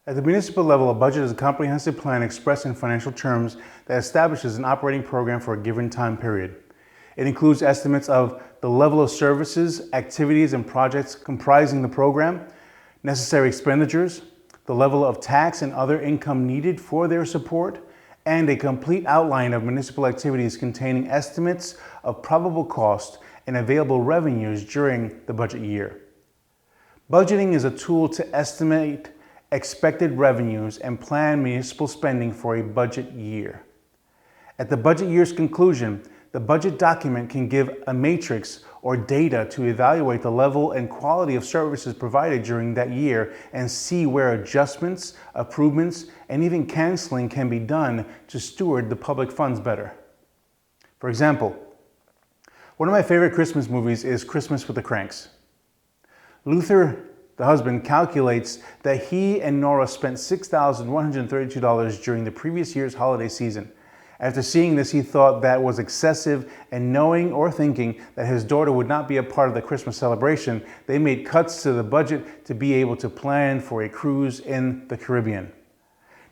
At the municipal level, a budget is a comprehensive plan expressed in financial terms that establishes an operating program for a given time period. It includes estimates of the level of services, activities, and projects comprising the program, necessary expenditures, the level of tax and other income needed for their support, and a complete outline of municipal activities containing estimates of probable cost and available revenues during the budget year. Budgeting is a tool to estimate expected revenues and plan municipal spending for a budget year. At the budget year's conclusion, the budget document can give a matrix or data to evaluate the level and quality of services provided during that year and see where adjustments, improvements, and even canceling can be done to steward the public funds better. For example, one of my favorite Christmas movies is Christmas with the Cranks. Luther, the husband, calculates that he and Nora spent $6,132 during the previous year's holiday season. After seeing this, he thought that was excessive, and knowing or thinking that his daughter would not be a part of the Christmas celebration, they made cuts to the budget to be able to plan for a cruise in the Caribbean.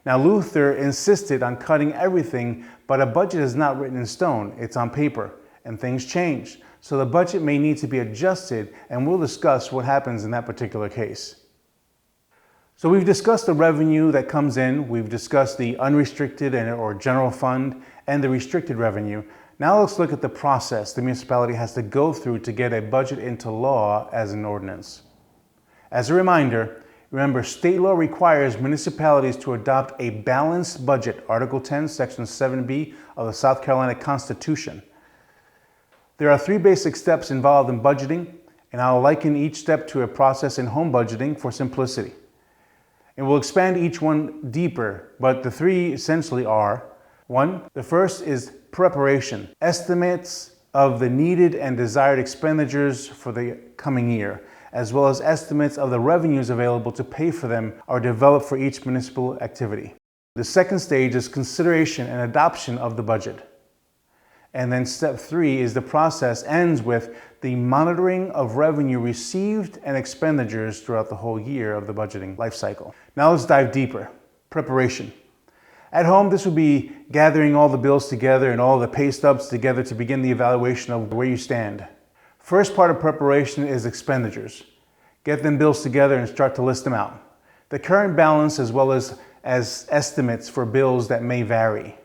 Now, Luther insisted on cutting everything, but a budget is not written in stone, it's on paper, and things change. So the budget may need to be adjusted, and we'll discuss what happens in that particular case. So we've discussed the revenue that comes in, we've discussed the unrestricted or general fund, and the restricted revenue. Now let's look at the process the municipality has to go through to get a budget into law as an ordinance. As a reminder, remember, state law requires municipalities to adopt a balanced budget, Article 10, Section 7B of the South Carolina Constitution. There are 3 basic steps involved in budgeting, and I'll liken each step to a process in home budgeting for simplicity. And we'll expand each one deeper, but the 3 essentially are: 1, the first is preparation, estimates of the needed and desired expenditures for the coming year, as well as estimates of the revenues available to pay for them are developed for each municipal activity. The second stage is consideration and adoption of the budget. And then step 3 is the process ends with the monitoring of revenue received and expenditures throughout the whole year of the budgeting life cycle. Now let's dive deeper. Preparation. At home, this would be gathering all the bills together and all the pay stubs together to begin the evaluation of where you stand. First part of preparation is expenditures. Get them bills together and start to list them out. The current balance as well as estimates for bills that may vary.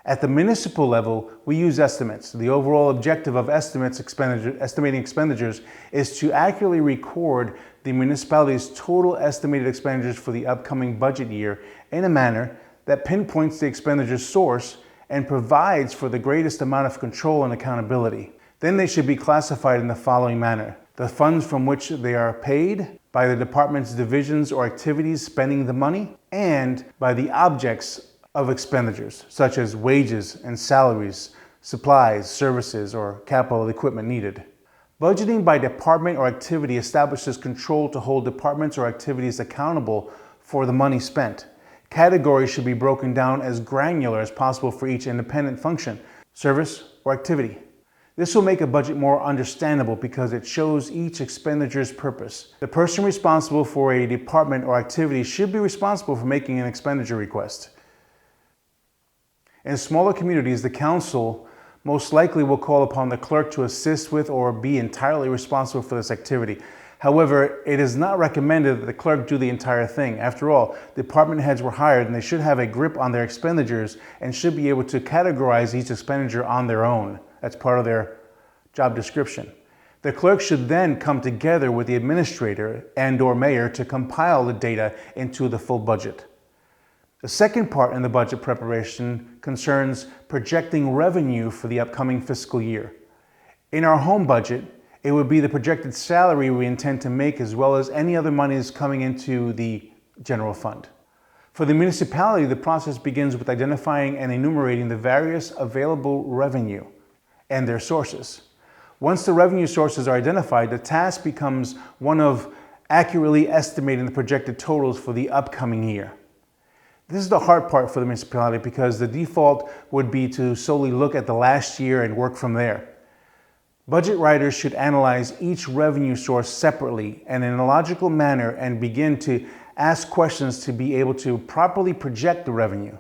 At the municipal level, we use estimates. The overall objective of estimating expenditures is to accurately record the municipality's total estimated expenditures for the upcoming budget year in a manner that pinpoints the expenditure source and provides for the greatest amount of control and accountability. Then they should be classified in the following manner: the funds from which they are paid, by the department's divisions or activities spending the money, and by the objects of expenditures, such as wages and salaries, supplies, services, or capital equipment needed. Budgeting by department or activity establishes control to hold departments or activities accountable for the money spent. Categories should be broken down as granular as possible for each independent function, service, or activity. This will make a budget more understandable because it shows each expenditure's purpose. The person responsible for a department or activity should be responsible for making an expenditure request. In smaller communities, the council most likely will call upon the clerk to assist with or be entirely responsible for this activity. However, it is not recommended that the clerk do the entire thing. After all, department heads were hired and they should have a grip on their expenditures and should be able to categorize each expenditure on their own. That's part of their job description. The clerk should then come together with the administrator and/or mayor to compile the data into the full budget. The second part in the budget preparation concerns projecting revenue for the upcoming fiscal year. In our home budget, it would be the projected salary we intend to make as well as any other monies coming into the general fund. For the municipality, the process begins with identifying and enumerating the various available revenue and their sources. Once the revenue sources are identified, the task becomes one of accurately estimating the projected totals for the upcoming year. This is the hard part for the municipality because the default would be to solely look at the last year and work from there. Budget writers should analyze each revenue source separately and in a logical manner and begin to ask questions to be able to properly project the revenue.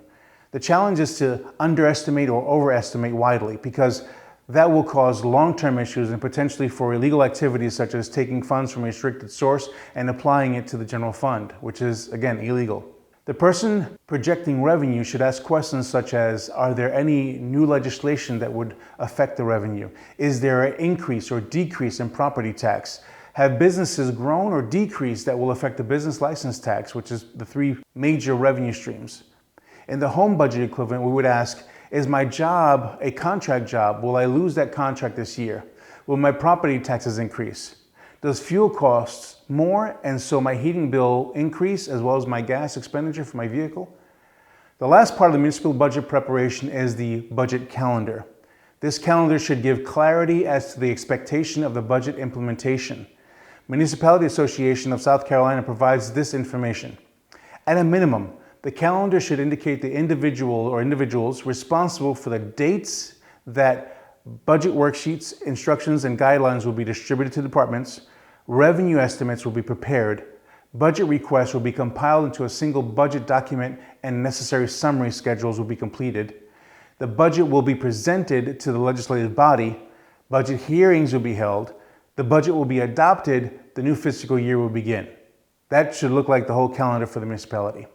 The challenge is to underestimate or overestimate widely, because that will cause long-term issues and potentially for illegal activities such as taking funds from a restricted source and applying it to the general fund, which is, again, illegal. The person projecting revenue should ask questions such as, are there any new legislation that would affect the revenue? Is there an increase or decrease in property tax? Have businesses grown or decreased that will affect the business license tax, which is the three major revenue streams? In the home budget equivalent, we would ask, is my job a contract job? Will I lose that contract this year? Will my property taxes increase? Does fuel costs more and so my heating bill increase as well as my gas expenditure for my vehicle? The last part of the municipal budget preparation is the budget calendar. This calendar should give clarity as to the expectation of the budget implementation. Municipality Association of South Carolina provides this information. At a minimum, the calendar should indicate the individual or individuals responsible for the dates that budget worksheets, instructions, and guidelines will be distributed to departments, revenue estimates will be prepared, budget requests will be compiled into a single budget document, and necessary summary schedules will be completed. The budget will be presented to the legislative body, budget hearings will be held, the budget will be adopted, the new fiscal year will begin. That should look like the whole calendar for the municipality.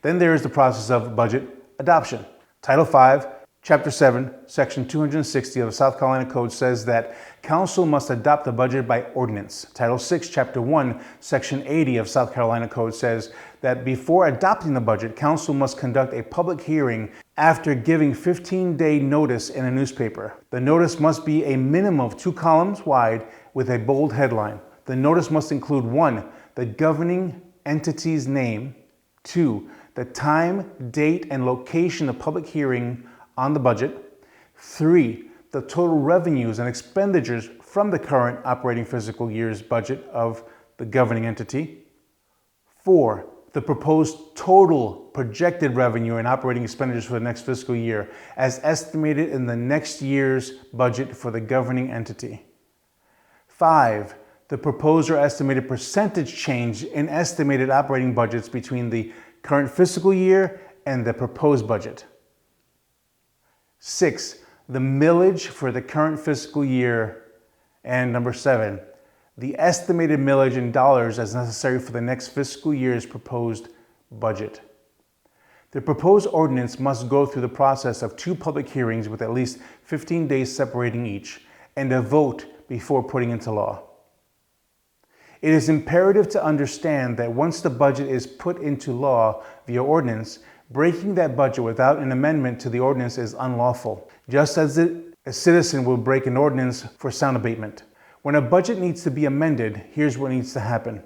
Then there is the process of budget adoption. Title 5, Chapter 7, Section 260 of the South Carolina Code says that Council must adopt the budget by ordinance. Title 6, Chapter 1, Section 80 of South Carolina Code says that before adopting the budget, Council must conduct a public hearing after giving 15-day notice in a newspaper. The notice must be a minimum of 2 columns wide with a bold headline. The notice must include 1, the governing entity's name, 2, the time, date, and location of public hearing on the budget, 3, the total revenues and expenditures from the current operating fiscal year's budget of the governing entity, 4, the proposed total projected revenue and operating expenditures for the next fiscal year as estimated in the next year's budget for the governing entity, 5, the proposed or estimated percentage change in estimated operating budgets between the current fiscal year and the proposed budget, 6, the millage for the current fiscal year, and number 7, the estimated millage in dollars as necessary for the next fiscal year's proposed budget. The proposed ordinance must go through the process of 2 public hearings with at least 15 days separating each, and a vote before putting into law. It is imperative to understand that once the budget is put into law via ordinance, breaking that budget without an amendment to the ordinance is unlawful, just as a citizen will break an ordinance for sound abatement. When a budget needs to be amended, here's what needs to happen.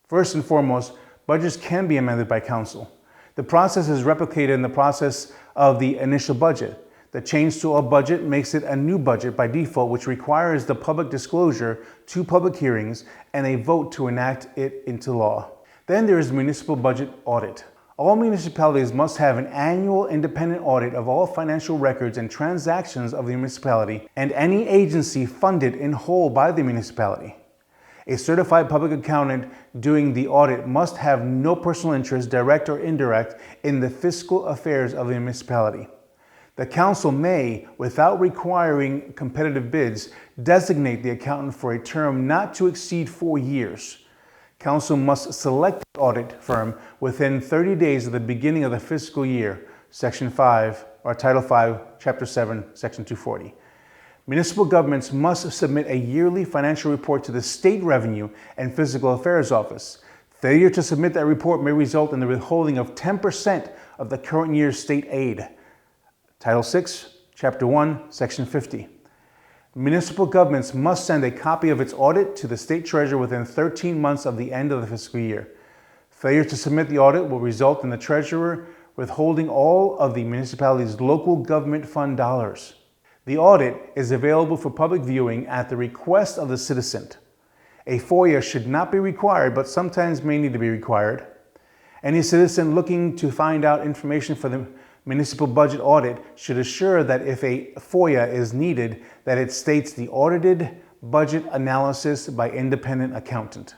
First and foremost, budgets can be amended by council. The process is replicated in the process of the initial budget. The change to a budget makes it a new budget by default, which requires the public disclosure, 2 public hearings, and a vote to enact it into law. Then there is the municipal budget audit. All municipalities must have an annual independent audit of all financial records and transactions of the municipality and any agency funded in whole by the municipality. A certified public accountant doing the audit must have no personal interest, direct or indirect, in the fiscal affairs of the municipality. The council may, without requiring competitive bids, designate the accountant for a term not to exceed 4 years. Council must select the audit firm within 30 days of the beginning of the fiscal year, Section 5, or Title 5, Chapter 7, Section 240. Municipal governments must submit a yearly financial report to the State Revenue and Fiscal Affairs Office. Failure to submit that report may result in the withholding of 10% of the current year's state aid. Title 6, Chapter 1, Section 50. Municipal governments must send a copy of its audit to the state treasurer within 13 months of the end of the fiscal year. Failure to submit the audit will result in the treasurer withholding all of the municipality's local government fund dollars. The audit is available for public viewing at the request of the citizen. A FOIA should not be required, but sometimes may need to be required. Any citizen looking to find out information for the municipal budget audit should assure that if a FOIA is needed, that it states the audited budget analysis by independent accountant.